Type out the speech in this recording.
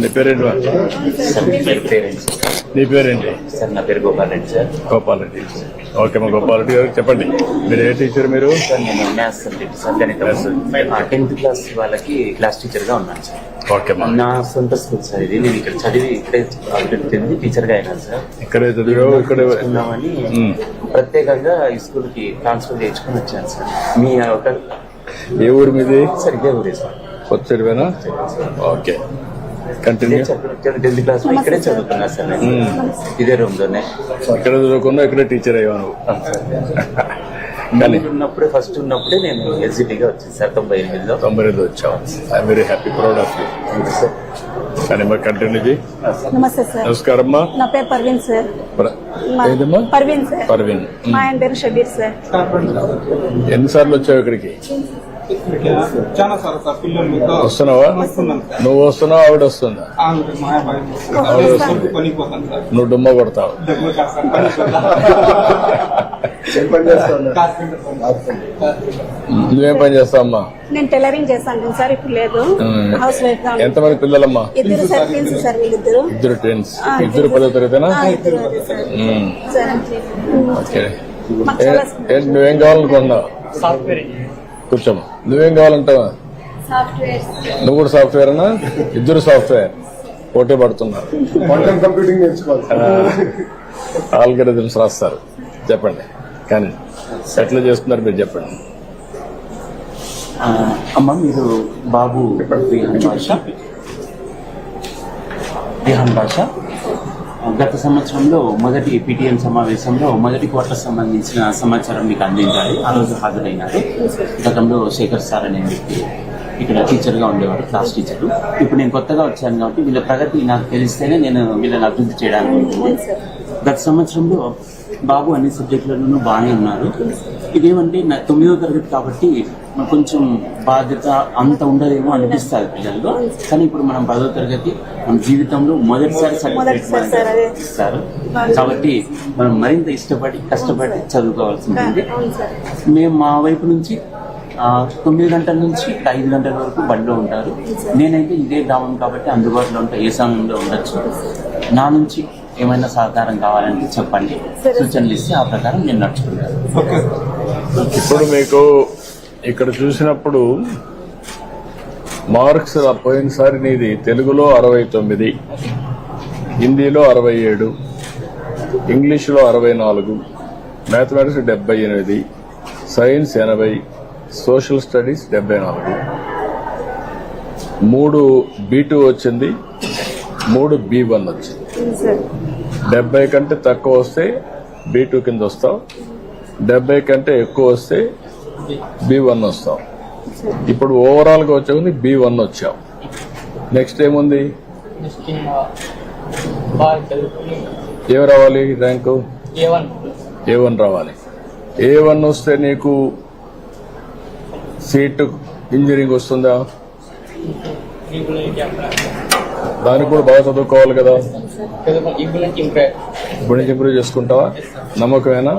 నీ పేరేంటి? నీ పేరేంటి? సార్ నా పేరు గోపాల్ రెడ్డి సార్. గోపాల్ రెడ్డి. ఓకే మా గోపాల్ రెడ్డి గారు చెప్పండి, మీరు ఏ టీచర్? మీరు? సార్ నేను మ్యాథ్స్ సబ్జెక్ట్ సార్, గణితం 10th క్లాస్ వాళ్ళకి క్లాస్ టీచర్ గా ఉన్నాను సార్. ఓకే నా సొంత స్కూల్ సార్ ఇది. నేను ఇక్కడ చదివి ఇక్కడే టీచర్ గా అయినాను సార్. ఇక్కడే చదివావు? ఇక్కడే ఉన్నామని ప్రత్యేకంగా ఈ స్కూల్ కి ట్రాన్స్ఫర్ చేయించుకుని వచ్చాను సార్. మీ ఒక ఏ ఊరు మీది? సార్ ఇదే ఊరే సార్. కొత్తవేనా? Okay, continue. 10th క్లాస్ ఇక్కడే చదువుతున్నా సార్ నేను, ఇదే రూమ్ లోనే. ఇక్కడ చదువుకున్నా ఇక్కడే టీచర్ అయ్యాను. కానీ ఉన్నప్పుడే ఫస్ట్ ఉన్నప్పుడే నేను ఎస్జిటిగా వచ్చింది సార్ 98లో. 98 వచ్చావు. I'm very happy, proud of you. కానీ మరి కంటిన్యూ చేయి. నమస్తే సార్. నమస్కారం అమ్మా. నా పేరు పర్వీన్ సార్. ఏదమ్మా? పర్వీన్ సార్. పర్వీన్. మా ఆయన పేరు షబీర్ సార్. ఎన్నిసార్లు వచ్చావు ఇక్కడికి? చాలా సార్ పిల్లలు వస్తున్నావా? నువ్వు వస్తున్నావు, ఆవిడ వస్తుందా? ఆవిడ వస్తుంది, నువ్వు డుమ్మ కొడతావు. నువ్వేం పని చేస్తావు అమ్మా? నేను టైలరింగ్ చేస్తాను సార్, ఇప్పుడు లేదు. హౌస్ వైఫ్ గా. ఎంతమంది పిల్లలమ్మా? ఇద్దరు సార్, ట్విన్స్ సార్. వీళ్ళిద్దరు. ఇద్దరు ట్విన్స్. ఇద్దరు 10వ తరగతినా? ఓకే. నువ్వేం కావాలనుకున్నావు? కూర్చోమ్మా. నువ్వేం కావాలంటావా? నువ్వు కూడా సాఫ్ట్వేరేనా? ఇద్దరు సాఫ్ట్వేర్ పోటీ పడుతున్నారు. కంప్యూటింగ్ నేర్చుకోవాలి. ఆల్గరిథమ్స్ రాస్తారు. చెప్పండి, కానీ ఎట్లా చేస్తున్నారు మీరు చెప్పండి. అమ్మ మీరు బాబు రిహాన్ భాష గత సంవత్సరంలో మొదటి PTM సమావేశంలో మొదటి క్వార్టర్ సంబంధించిన సమాచారం మీకు అందించాలి. ఆ రోజు హాజరైనారు. గతంలో శేఖర్ సార్ అనే వ్యక్తి ఇక్కడ టీచర్ గా ఉండేవారు, క్లాస్ టీచర్. ఇప్పుడు నేను కొత్తగా వచ్చాను కాబట్టి వీళ్ళ ప్రగతి నాకు తెలిస్తేనే నేను వీళ్ళని అభివృద్ధి చేయడానికి ఉంటుంది. గత సంవత్సరంలో బాబు అన్ని సబ్జెక్టులలోనూ బాగానే ఉన్నారు. ఇదేమంటే 9వ తరగతి కాబట్టి కొంచెం బాధ్యత అంత ఉండదేమో అనిపిస్తుంది పిల్లల్లో. కానీ ఇప్పుడు మనం 10వ తరగతి మన జీవితంలో మొదటిసారి సర్టిఫికేట్ ఇస్తారు కాబట్టి మనం మరింత కష్టపడి చదువుకోవాల్సి ఉంటుంది. మేము మా వైపు నుంచి 9 గంటల నుంచి 5 గంటల వరకు బండిలో ఉంటారు. నేనైతే ఇదే గ్రామం కాబట్టి అందుబాటులో ఉంటా, ఏ సమయంలో ఉండొచ్చు. నా నుంచి ఏమైనా సహకారం కావాలంటే చెప్పండి, సూచనలు ఇస్తే ఆ ప్రకారం నేను నడుచుకుంటాను. ఇప్పుడు మీకు ఇక్కడ చూసినప్పుడు మార్క్స్ పోయినసారి నీది తెలుగులో 69, హిందీలో 67, ఇంగ్లీష్లో 64, mathematics 78, science 80, social studies 74, 3 B2 వచ్చింది, 3 B1 వచ్చింది. 70 కంటే తక్కువ వస్తే B2 కింద వస్తావు, 70 కంటే ఎక్కువ వస్తే B1 వస్తావు. ఇప్పుడు ఓవరాల్ గా వచ్చే B1 వచ్చావు. నెక్స్ట్ ఏముంది? ఏం రావాలి ర్యాంకు? A1 రావాలి. A1 వస్తే నీకు సీటు ఇంజనీరింగ్ వస్తుందా? దానికి కూడా బాగా చదువుకోవాలి కదా. ఇప్పుడు నుంచి ఇంప్రూవ్ చేసుకుంటావా? నమ్మకమేనా?